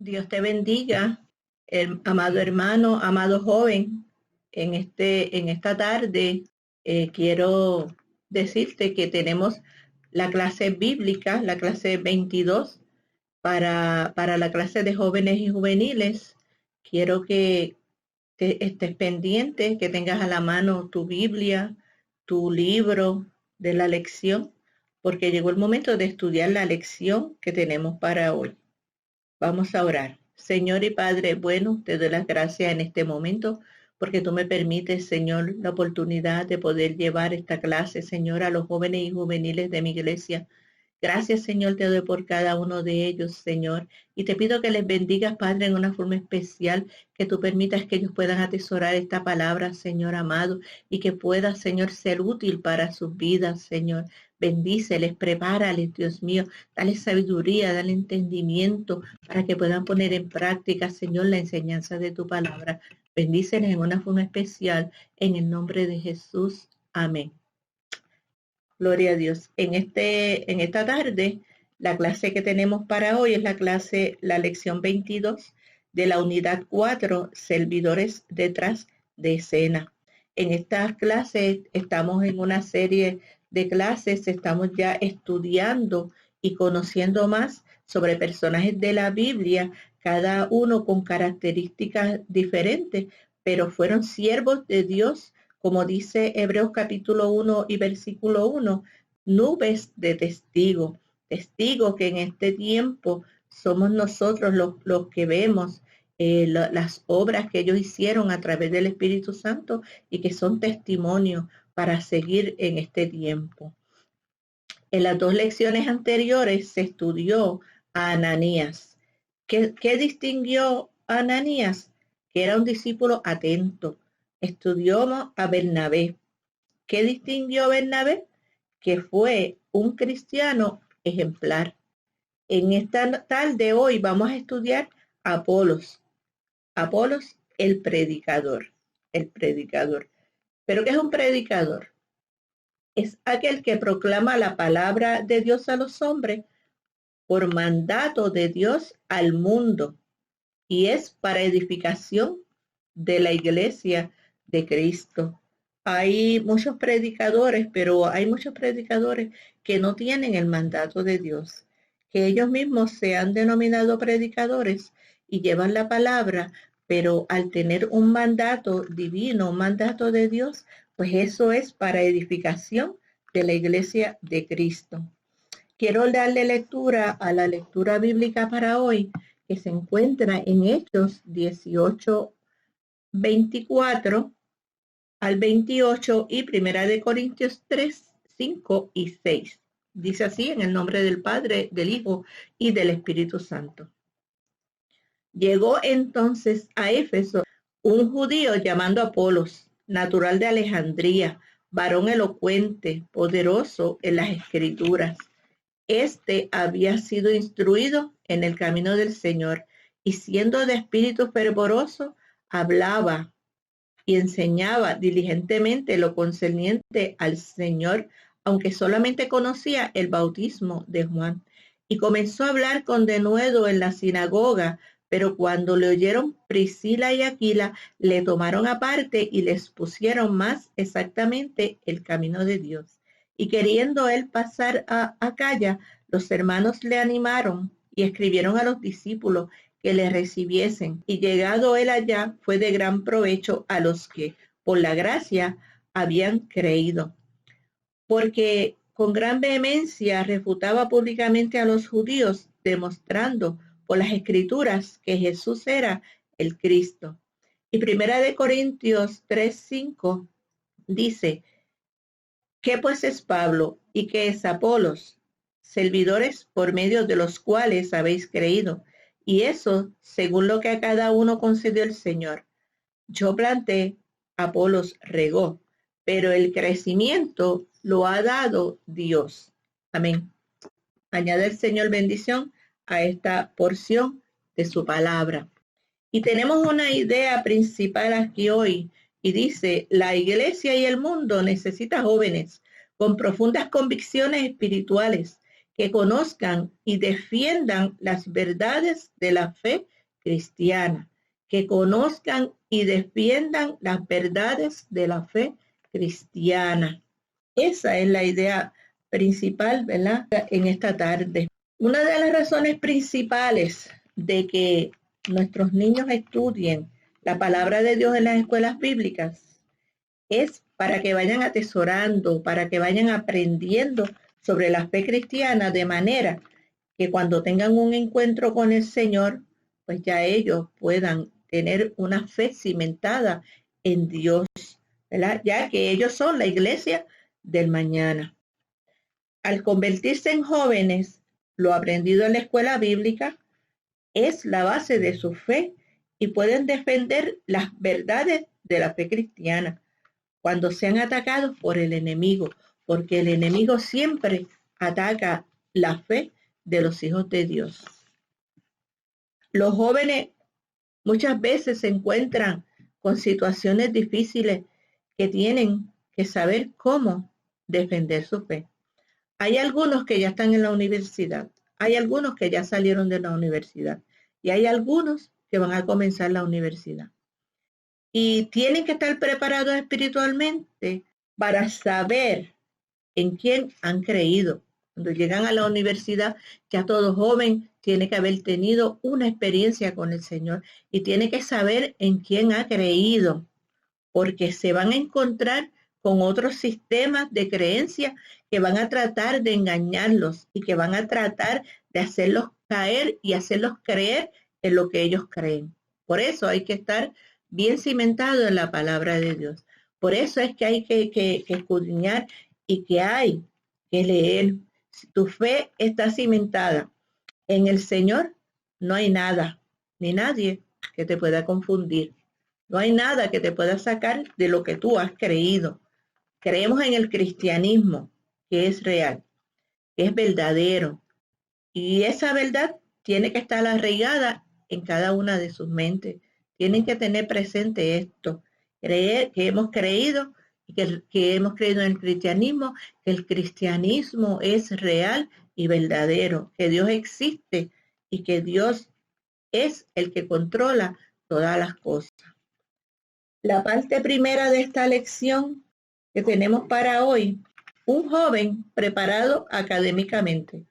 Dios te bendiga, amado hermano, amado joven. En esta tarde quiero decirte que tenemos la clase bíblica, la clase 22 para la clase de jóvenes y juveniles. Quiero que estés pendiente, que tengas a la mano tu Biblia, tu libro de la lección, porque llegó el momento de estudiar la lección que tenemos para hoy. Vamos a orar. Señor y Padre bueno, te doy las gracias en este momento porque tú me permites, Señor, la oportunidad de poder llevar esta clase, Señor, a los jóvenes y juveniles de mi iglesia. Gracias, Señor, te doy por cada uno de ellos, Señor. Y te pido que les bendigas, Padre, en una forma especial, que tú permitas que ellos puedan atesorar esta palabra, Señor amado, y que pueda, Señor, ser útil para sus vidas, Señor. Bendíceles, prepárales, Dios mío, dale sabiduría, dale entendimiento para que puedan poner en práctica, Señor, la enseñanza de tu palabra. Bendíceles en una forma especial, en el nombre de Jesús. Amén. Gloria a Dios. En esta tarde, la clase que tenemos para hoy es la lección 22 de la unidad 4, servidores detrás de escena. En estas clases estamos en una serie de clases, estamos ya estudiando y conociendo más sobre personajes de la Biblia, cada uno con características diferentes, pero fueron siervos de Dios, como dice Hebreos capítulo 1 y versículo 1, nubes de testigos, testigos que en este tiempo somos nosotros los que vemos las obras que ellos hicieron a través del Espíritu Santo y que son testimonios para seguir en este tiempo. En las dos lecciones anteriores se estudió a Ananías. ¿Qué distinguió a Ananías? Que era un discípulo atento. Estudió a Bernabé. ¿Qué distinguió a Bernabé? Que fue un cristiano ejemplar. En esta tarde hoy vamos a estudiar a Apolos. Apolos, el predicador. El predicador. ¿Pero qué es un predicador? Es aquel que proclama la palabra de Dios a los hombres por mandato de Dios al mundo y es para edificación de la iglesia de Cristo. Hay muchos predicadores, pero hay muchos predicadores que no tienen el mandato de Dios, que ellos mismos se han denominado predicadores y llevan la palabra, pero al tener un mandato divino, un mandato de Dios, pues eso es para edificación de la iglesia de Cristo. Quiero darle lectura a la lectura bíblica para hoy, que se encuentra en Hechos 18, 24 al 28 y Primera de Corintios 3, 5 y 6. Dice así, en el nombre del Padre, del Hijo y del Espíritu Santo. Llegó entonces a Éfeso un judío llamado Apolos, natural de Alejandría, varón elocuente, poderoso en las escrituras. Este había sido instruido en el camino del Señor y siendo de espíritu fervoroso, hablaba y enseñaba diligentemente lo concerniente al Señor, aunque solamente conocía el bautismo de Juan. Y comenzó a hablar con denuedo en la sinagoga, pero cuando le oyeron Priscila y Aquila, le tomaron aparte y les pusieron más exactamente el camino de Dios. Y queriendo él pasar a Acaya, los hermanos le animaron y escribieron a los discípulos que le recibiesen. Y llegado él allá, fue de gran provecho a los que, por la gracia, habían creído. Porque con gran vehemencia refutaba públicamente a los judíos, demostrando por las escrituras que Jesús era el Cristo. Y Primera de Corintios 3:5 dice, ¿qué pues es Pablo y qué es Apolos? Servidores por medio de los cuales habéis creído, y eso según lo que a cada uno concedió el Señor. Yo planté, Apolos regó, pero el crecimiento lo ha dado Dios. Amén. Añade el Señor bendición a esta porción de su palabra. Y tenemos una idea principal aquí hoy, y dice, la iglesia y el mundo necesita jóvenes con profundas convicciones espirituales que conozcan y defiendan las verdades de la fe cristiana, que conozcan y defiendan las verdades de la fe cristiana. Esa es la idea principal, ¿verdad?, en esta tarde. Una de las razones principales de que nuestros niños estudien la palabra de Dios en las escuelas bíblicas es para que vayan atesorando, para que vayan aprendiendo sobre la fe cristiana, de manera que cuando tengan un encuentro con el Señor, pues ya ellos puedan tener una fe cimentada en Dios, ¿verdad?, ya que ellos son la iglesia del mañana. Al convertirse en jóvenes, lo aprendido en la escuela bíblica es la base de su fe y pueden defender las verdades de la fe cristiana cuando sean atacados por el enemigo, porque el enemigo siempre ataca la fe de los hijos de Dios. Los jóvenes muchas veces se encuentran con situaciones difíciles que tienen que saber cómo defender su fe. Hay algunos que ya están en la universidad, hay algunos que ya salieron de la universidad y hay algunos que van a comenzar la universidad. Y tienen que estar preparados espiritualmente para saber en quién han creído. Cuando llegan a la universidad, ya todo joven tiene que haber tenido una experiencia con el Señor y tiene que saber en quién ha creído, porque se van a encontrar con otros sistemas de creencia que van a tratar de engañarlos y que van a tratar de hacerlos caer y hacerlos creer en lo que ellos creen. Por eso hay que estar bien cimentado en la palabra de Dios. Por eso es que hay que escudriñar y que hay que leer. Si tu fe está cimentada en el Señor, no hay nada ni nadie que te pueda confundir. No hay nada que te pueda sacar de lo que tú has creído. Creemos en el cristianismo, que es real, que es verdadero. Y esa verdad tiene que estar arraigada en cada una de sus mentes. Tienen que tener presente esto. Creer que hemos creído y que hemos creído en el cristianismo, que el cristianismo es real y verdadero, que Dios existe y que Dios es el que controla todas las cosas. La parte primera de esta lección que tenemos para hoy, un joven preparado académicamente.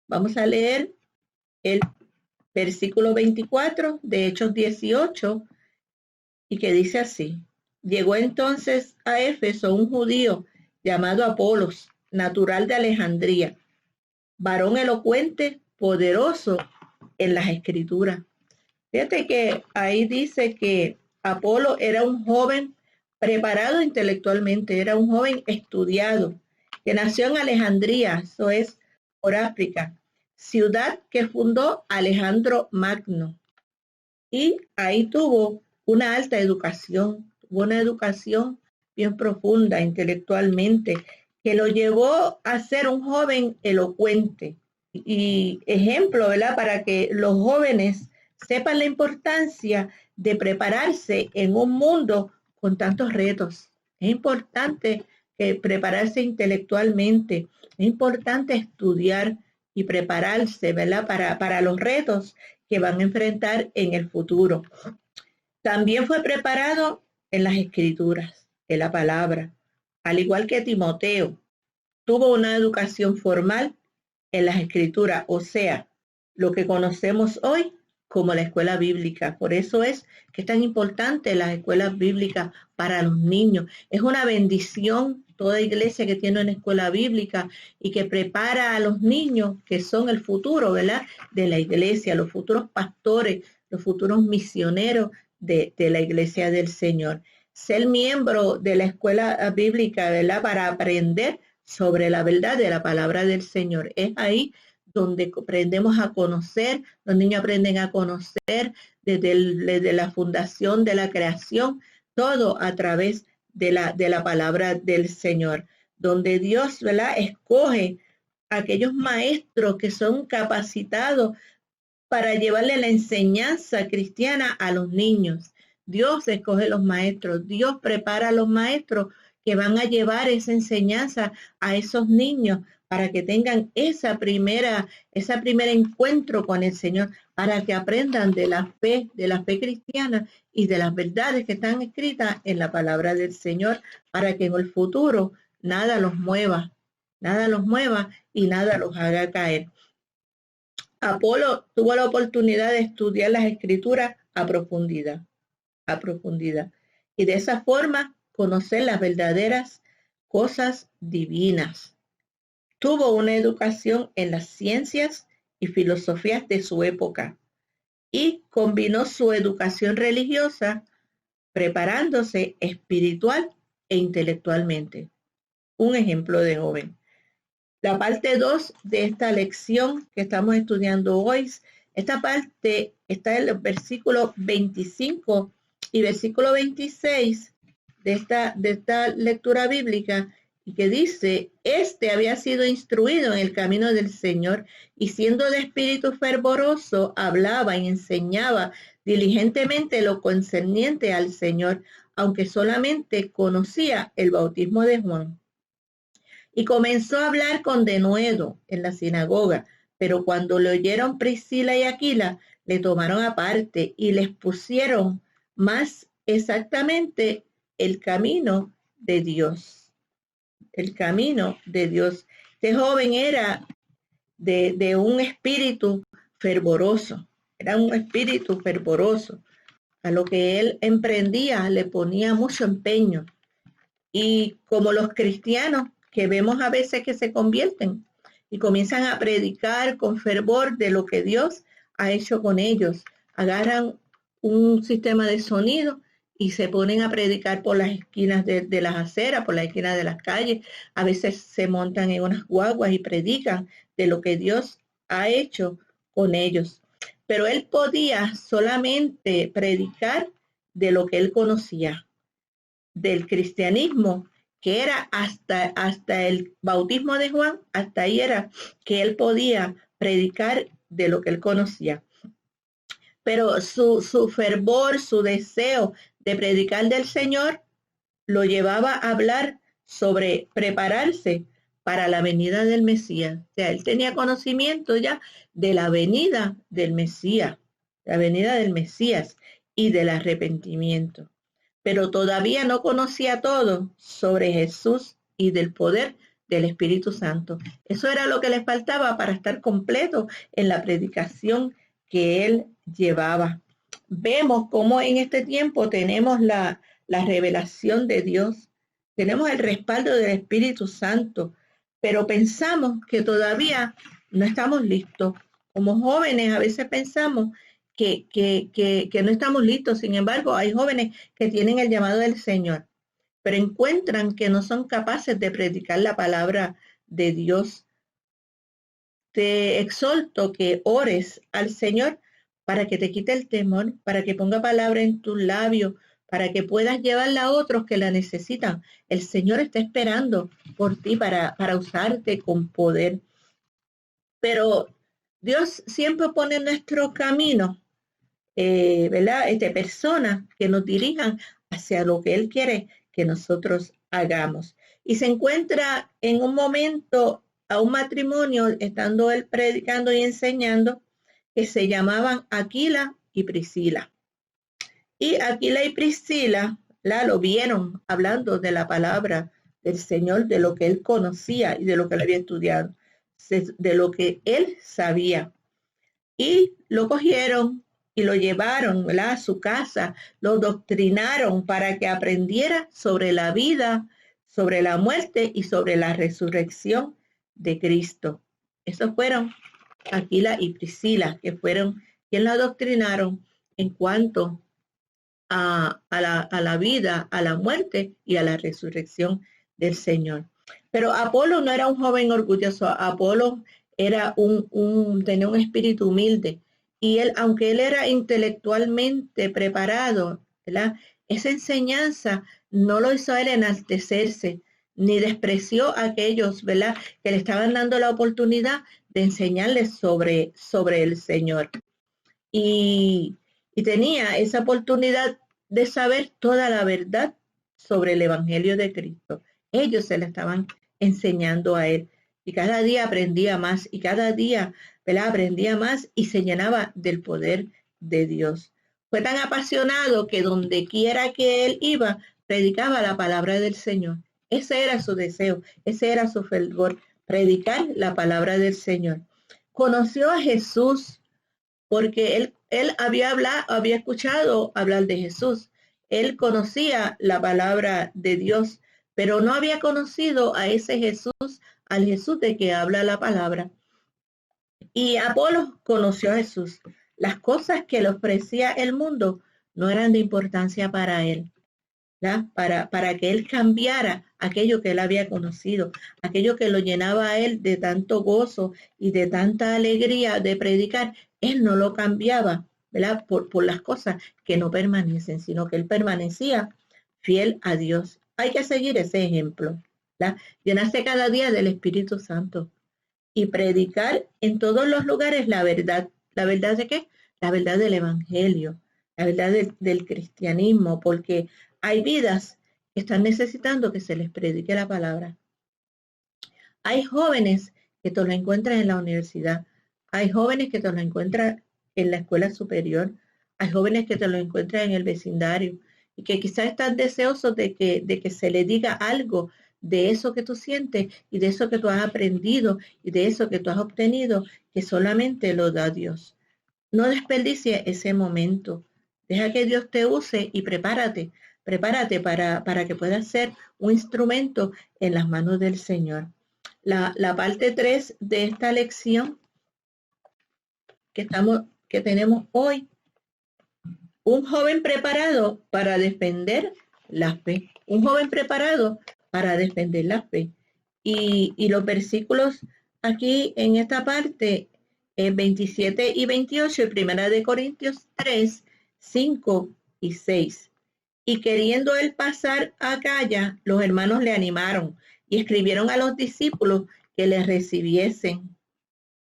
Vamos a leer el versículo 24 de Hechos 18 y que dice así: llegó entonces a Éfeso un judío llamado Apolos, natural de Alejandría, varón elocuente, poderoso en las escrituras. Fíjate que ahí dice que Apolo era un joven preparado intelectualmente, era un joven estudiado, que nació en Alejandría, eso es por África, ciudad que fundó Alejandro Magno. Y ahí tuvo una alta educación, una educación bien profunda intelectualmente, que lo llevó a ser un joven elocuente. Y ejemplo, ¿verdad?, para que los jóvenes sepan la importancia de prepararse en un mundo con tantos retos. Es importante prepararse intelectualmente, es importante estudiar y prepararse, ¿verdad?, para los retos que van a enfrentar en el futuro. También fue preparado en las escrituras, en la palabra, al igual que Timoteo. Tuvo una educación formal en las escrituras, o sea, lo que conocemos hoy como la escuela bíblica. Por eso es que es tan importante las escuelas bíblicas para los niños. Es una bendición toda iglesia que tiene una escuela bíblica y que prepara a los niños que son el futuro, ¿verdad?, de la iglesia, los futuros pastores, los futuros misioneros de la iglesia del Señor. Ser miembro de la escuela bíblica, ¿verdad?, para aprender sobre la verdad de la palabra del Señor. Es ahí donde aprendemos a conocer, los niños aprenden a conocer desde la fundación de la creación, todo a través de la palabra del Señor, donde Dios, ¿verdad?, escoge a aquellos maestros que son capacitados para llevarle la enseñanza cristiana a los niños. Dios escoge los maestros, Dios prepara a los maestros que van a llevar esa enseñanza a esos niños para que tengan ese primer encuentro con el Señor, para que aprendan de la fe cristiana y de las verdades que están escritas en la palabra del Señor, para que en el futuro nada los mueva y nada los haga caer. Apolo tuvo la oportunidad de estudiar las escrituras a profundidad, y de esa forma conocer las verdaderas cosas divinas. Tuvo una educación en las ciencias y filosofías de su época y combinó su educación religiosa preparándose espiritual e intelectualmente. Un ejemplo de joven. La parte 2 de esta lección que estamos estudiando hoy, esta parte está en los versículos 25 y versículo 26 de esta lectura bíblica, y que dice: este había sido instruido en el camino del Señor, y siendo de espíritu fervoroso, hablaba y enseñaba diligentemente lo concerniente al Señor, aunque solamente conocía el bautismo de Juan. Y comenzó a hablar con denuedo en la sinagoga, pero cuando le oyeron Priscila y Aquila, le tomaron aparte y les pusieron más exactamente el camino de Dios. El camino de Dios. Este joven era de un espíritu fervoroso, A lo que él emprendía le ponía mucho empeño. Y como los cristianos que vemos a veces que se convierten y comienzan a predicar con fervor de lo que Dios ha hecho con ellos, agarran un sistema de sonido y se ponen a predicar por las esquinas de las aceras, por las esquinas de las calles. A veces se montan en unas guaguas y predican de lo que Dios ha hecho con ellos. Pero él podía solamente predicar de lo que él conocía, del cristianismo, que era hasta el bautismo de Juan, hasta ahí era que él podía predicar de lo que él conocía. Pero su fervor, su deseo de predicar del Señor lo llevaba a hablar sobre prepararse para la venida del Mesías. O sea, él tenía conocimiento ya de la venida del Mesías, y del arrepentimiento. Pero todavía no conocía todo sobre Jesús y del poder del Espíritu Santo. Eso era lo que le faltaba para estar completo en la predicación que él llevaba. Vemos cómo en este tiempo tenemos la revelación de Dios, tenemos el respaldo del Espíritu Santo, pero pensamos que todavía no estamos listos. Como jóvenes a veces pensamos que no estamos listos. Sin embargo, hay jóvenes que tienen el llamado del Señor, pero encuentran que no son capaces de predicar la palabra de Dios. Te exhorto que ores al Señor para que te quite el temor, para que ponga palabra en tus labios, para que puedas llevarla a otros que la necesitan. El Señor está esperando por ti para usarte con poder. Pero Dios siempre pone en nuestro camino ¿verdad? Personas que nos dirijan hacia lo que Él quiere que nosotros hagamos. Y se encuentra en un momento a un matrimonio, estando él predicando y enseñando, que se llamaban Aquila y Priscila. Y Aquila y Priscila lo vieron hablando de la palabra del Señor, de lo que él conocía y de lo que él había estudiado, de lo que él sabía. Y lo cogieron y lo llevaron, ¿verdad?, a su casa, lo doctrinaron para que aprendiera sobre la vida, sobre la muerte y sobre la resurrección de Cristo. Esos fueron Aquila y Priscila, que fueron quienes la adoctrinaron en cuanto a la vida, a la muerte y a la resurrección del Señor. Pero Apolo no era un joven orgulloso. Apolo era tenía un espíritu humilde. Y él, aunque él era intelectualmente preparado, ¿verdad?, esa enseñanza no lo hizo a él enaltecerse, ni despreció a aquellos, ¿verdad?, que le estaban dando la oportunidad de enseñarles sobre el Señor. Y tenía esa oportunidad de saber toda la verdad sobre el Evangelio de Cristo. Ellos se la estaban enseñando a él. y cada día aprendía más y cada día, ¿verdad?, aprendía más y se llenaba del poder de Dios. Fue tan apasionado que donde quiera que él iba, predicaba la palabra del Señor. Ese era su deseo, ese era su fervor, predicar la palabra del Señor. Conoció a Jesús porque él había escuchado hablar de Jesús. Él conocía la palabra de Dios, pero no había conocido a ese Jesús, al Jesús de que habla la palabra. Y Apolo conoció a Jesús. Las cosas que le ofrecía el mundo no eran de importancia para él, ¿verdad? Para que él cambiara aquello que él había conocido, aquello que lo llenaba a él de tanto gozo y de tanta alegría de predicar, él no lo cambiaba, ¿verdad?, por las cosas que no permanecen, sino que él permanecía fiel a Dios. Hay que seguir ese ejemplo, ¿verdad? Llenarse cada día del Espíritu Santo y predicar en todos los lugares la verdad. ¿La verdad de qué? La verdad del Evangelio, la verdad del cristianismo, porque hay vidas que están necesitando que se les predique la palabra. Hay jóvenes que te lo encuentran en la universidad, hay jóvenes que te lo encuentran en la escuela superior, hay jóvenes que te lo encuentran en el vecindario y que quizás están deseosos de que se les diga algo de eso que tú sientes y de eso que tú has aprendido y de eso que tú has obtenido, que solamente lo da Dios. No desperdicie ese momento. Deja que Dios te use y prepárate para que puedas ser un instrumento en las manos del Señor. La parte 3 de esta lección que tenemos hoy, un joven preparado para defender la fe. Un joven preparado para defender la fe. Y los versículos aquí en esta parte, 27 y 28, y Primera de Corintios 3, 5 y 6. Y queriendo él pasar a Acaya, los hermanos le animaron y escribieron a los discípulos que le recibiesen.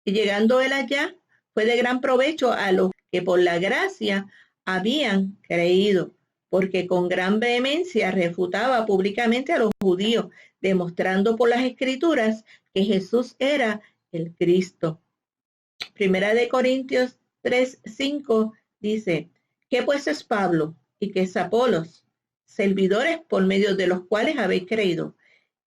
Y llegando él allá, fue de gran provecho a los que por la gracia habían creído, porque con gran vehemencia refutaba públicamente a los judíos, demostrando por las escrituras que Jesús era el Cristo. Primera de Corintios 3, 5 dice, ¿qué pues es Pablo y qué es Apolos? Servidores por medio de los cuales habéis creído.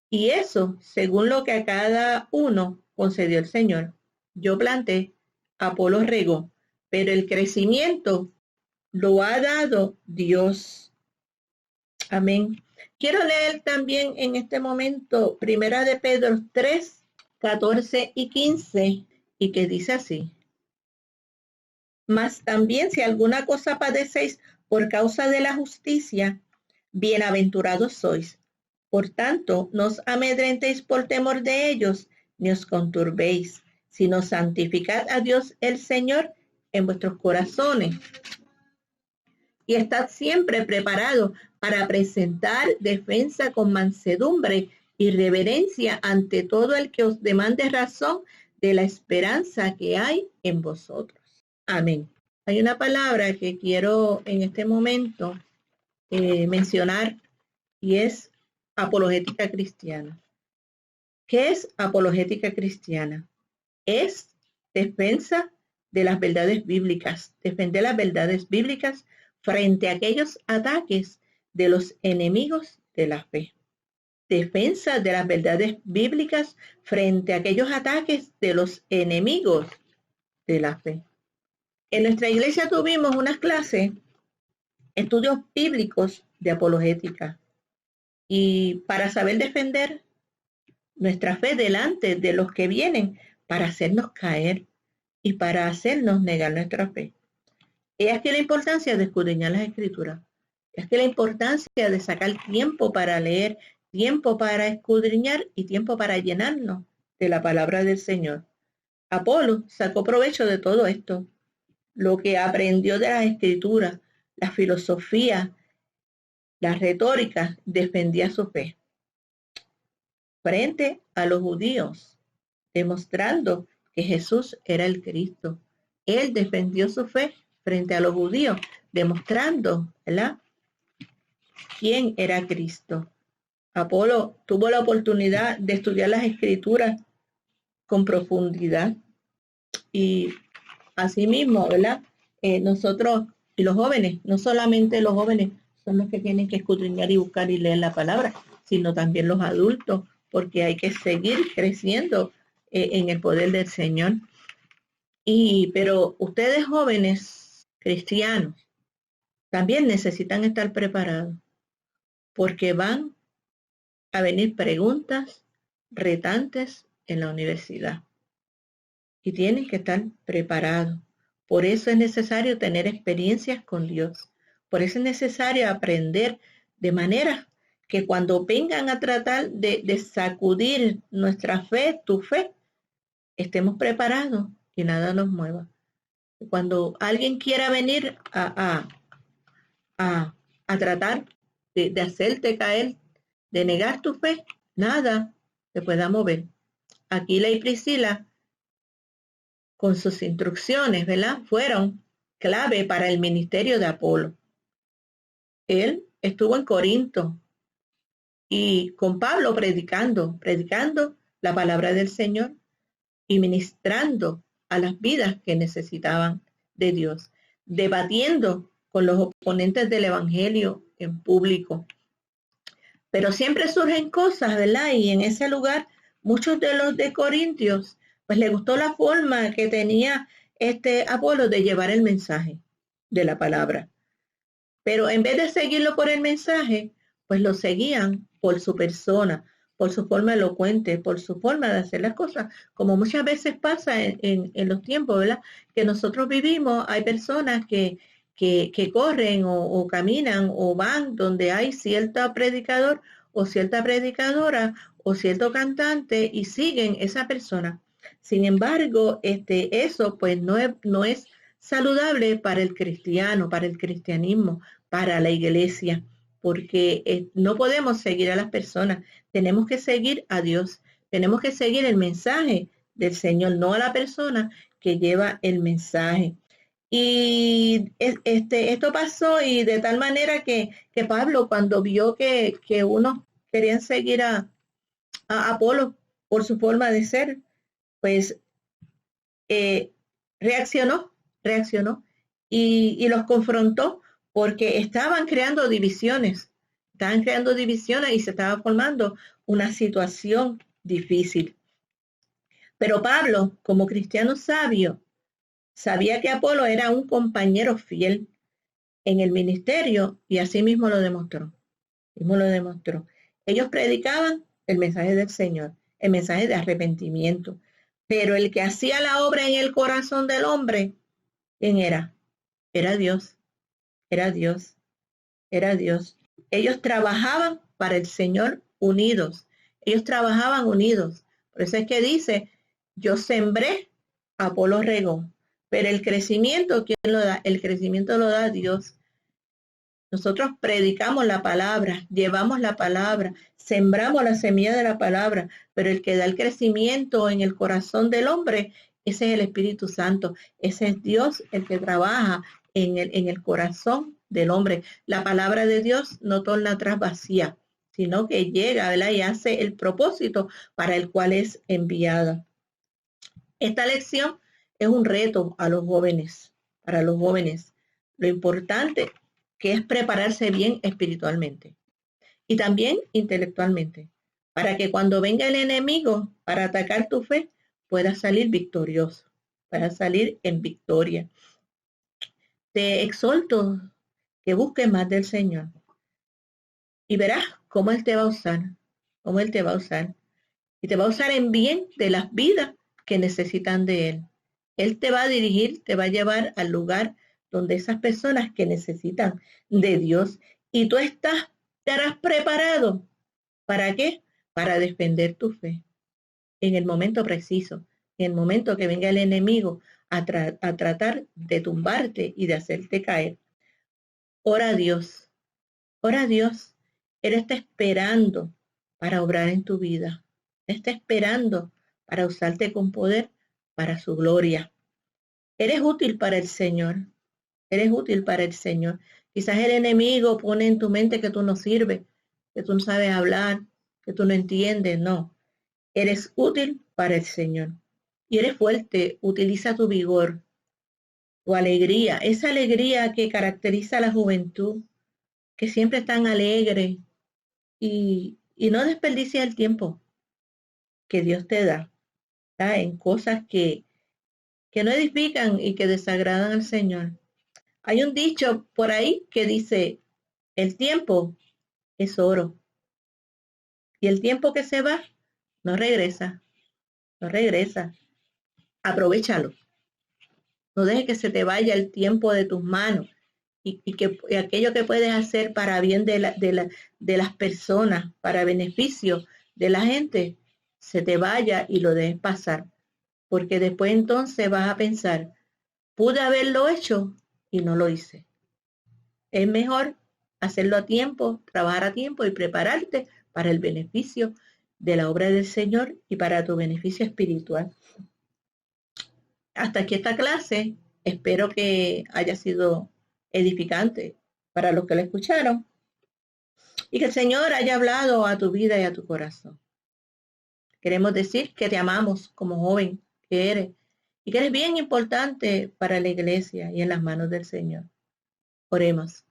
Y eso según lo que a cada uno concedió el Señor. Yo planté, Apolos regó, pero el crecimiento lo ha dado Dios. Amén. Quiero leer también en este momento Primera de Pedro 3, 14 y 15, y que dice así. Mas también si alguna cosa padecéis por causa de la justicia, bienaventurados sois. Por tanto, no os amedrentéis por temor de ellos, ni os conturbéis, sino santificad a Dios el Señor en vuestros corazones. Y estad siempre preparados para presentar defensa con mansedumbre y reverencia ante todo el que os demande razón de la esperanza que hay en vosotros. Amén. Hay una palabra que quiero en este momento mencionar y es apologética cristiana. ¿Qué es apologética cristiana? Es defensa de las verdades bíblicas, defender las verdades bíblicas frente a aquellos ataques de los enemigos de la fe. Defensa de las verdades bíblicas frente a aquellos ataques de los enemigos de la fe. En nuestra iglesia tuvimos unas clases, estudios bíblicos de apologética. Y para saber defender nuestra fe delante de los que vienen para hacernos caer y para hacernos negar nuestra fe. Es aquí la importancia de escudriñar las escrituras. Es que la importancia de sacar tiempo para leer, tiempo para escudriñar y tiempo para llenarnos de la palabra del Señor. Apolo sacó provecho de todo esto. Lo que aprendió de las escrituras, la filosofía, la retórica, defendía su fe frente a los judíos, demostrando que Jesús era el Cristo. Él defendió su fe frente a los judíos, demostrando, ¿verdad?, quién era Cristo. Apolo tuvo la oportunidad de estudiar las escrituras con profundidad. Y asimismo, ¿verdad? Nosotros y los jóvenes, no solamente los jóvenes son los que tienen que escudriñar y buscar y leer la palabra, sino también los adultos, porque hay que seguir creciendo en el poder del Señor. Pero ustedes jóvenes cristianos también necesitan estar preparados, porque van a venir preguntas retantes en la universidad y tienen que estar preparados. Por eso es necesario tener experiencias con Dios. Por eso es necesario aprender de manera que cuando vengan a tratar de sacudir nuestra fe, tu fe, estemos preparados y nada nos mueva. Cuando alguien quiera venir a tratar de hacerte caer, de negar tu fe, nada te pueda mover. Aquila y Priscila, con sus instrucciones, ¿verdad?, fueron clave para el ministerio de Apolo. Él estuvo en Corinto y con Pablo predicando la palabra del Señor y ministrando a las vidas que necesitaban de Dios, debatiendo con los oponentes del evangelio en público. Pero siempre surgen cosas, ¿verdad? Y en ese lugar, muchos de los de Corintios, pues le gustó la forma que tenía Apolo de llevar el mensaje de la palabra. Pero en vez de seguirlo por el mensaje, pues lo seguían por su persona, por su forma elocuente, por su forma de hacer las cosas, como muchas veces pasa en los tiempos, ¿verdad?, que nosotros vivimos. Hay personas que corren o caminan o van donde hay cierto predicador o cierta predicadora o cierto cantante y siguen esa persona. Sin embargo, eso pues no es saludable para el cristiano, para el cristianismo, para la iglesia, porque no podemos seguir a las personas, tenemos que seguir a Dios, tenemos que seguir el mensaje del Señor, no a la persona que lleva el mensaje. Y esto pasó y de tal manera que Pablo, cuando vio que unos querían seguir a Apolo por su forma de ser, pues reaccionó y los confrontó, porque estaban creando divisiones y se estaba formando una situación difícil. Pero Pablo, como cristiano sabio, sabía que Apolo era un compañero fiel en el ministerio y así mismo lo demostró. Ellos predicaban el mensaje del Señor, el mensaje de arrepentimiento, pero el que hacía la obra en el corazón del hombre, ¿quién era? Era Dios. Ellos trabajaban para el Señor unidos. Por eso es que dice, yo sembré, Apolo regó, pero el crecimiento, ¿quién lo da? El crecimiento lo da Dios. Nosotros predicamos la palabra, llevamos la palabra, sembramos la semilla de la palabra, pero el que da el crecimiento en el corazón del hombre, ese es el Espíritu Santo, ese es Dios el que trabaja en el corazón del hombre. La palabra de Dios no torna atrás vacía, sino que llega, ¿verdad?, y hace el propósito para el cual es enviada. Esta lección es un reto a los jóvenes, para los jóvenes. Lo importante que es prepararse bien espiritualmente y también intelectualmente, para que cuando venga el enemigo para atacar tu fe, puedas salir victorioso, para salir en victoria. Te exhorto que busques más del Señor y verás cómo Él te va a usar, y te va a usar en bien de las vidas que necesitan de Él. Él te va a dirigir, te va a llevar al lugar donde esas personas que necesitan de Dios, y tú estarás preparado. ¿Para qué? Para defender tu fe en el momento preciso, en el momento que venga el enemigo a tratar de tumbarte y de hacerte caer. Ora a Dios. Él está esperando para obrar en tu vida. Está esperando para usarte con poder para su gloria. Eres útil para el Señor. Quizás el enemigo pone en tu mente que tú no sirves, que tú no sabes hablar, que tú no entiendes. No, eres útil para el Señor. y eres fuerte, utiliza tu vigor, tu alegría, esa alegría que caracteriza a la juventud, que siempre están alegres y no desperdicia el tiempo que Dios te da, ¿tá? En cosas que no edifican y que desagradan al Señor. Hay un dicho por ahí que dice, el tiempo es oro y el tiempo que se va no regresa, no regresa. Aprovéchalo. No dejes que se te vaya el tiempo de tus manos y aquello que puedes hacer para bien de las personas, para beneficio de la gente, se te vaya y lo dejes pasar. Porque después entonces vas a pensar, pude haberlo hecho y no lo hice. Es mejor hacerlo a tiempo, trabajar a tiempo y prepararte para el beneficio de la obra del Señor y para tu beneficio espiritual. Hasta aquí esta clase. Espero que haya sido edificante para los que la escucharon y que el Señor haya hablado a tu vida y a tu corazón. Queremos decir que te amamos como joven que eres y que eres bien importante para la iglesia y en las manos del Señor. Oremos.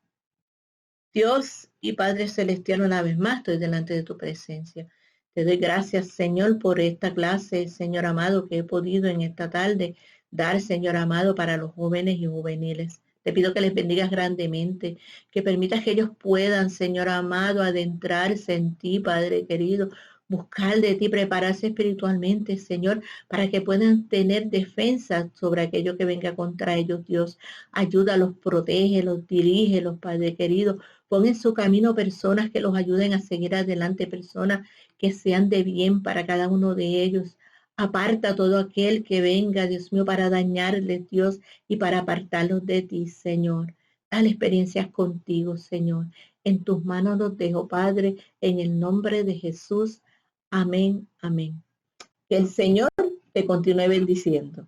Dios y Padre Celestial, una vez más estoy delante de tu presencia. Te doy gracias, Señor, por esta clase, Señor amado, que he podido en esta tarde dar, Señor amado, para los jóvenes y juveniles. Te pido que les bendigas grandemente, que permitas que ellos puedan, Señor amado, adentrarse en ti, Padre querido, buscar de ti, prepararse espiritualmente, Señor, para que puedan tener defensa sobre aquello que venga contra ellos, Dios. Ayúdalos, protégelos, dirígelos, Padre querido. Pon en su camino personas que los ayuden a seguir adelante, personas que sean de bien para cada uno de ellos. Aparta todo aquel que venga, Dios mío, para dañarles, Dios, y para apartarlos de ti, Señor. Dale experiencias contigo, Señor. En tus manos los dejo, Padre, en el nombre de Jesús. Amén, amén. Que el Señor te continúe bendiciendo.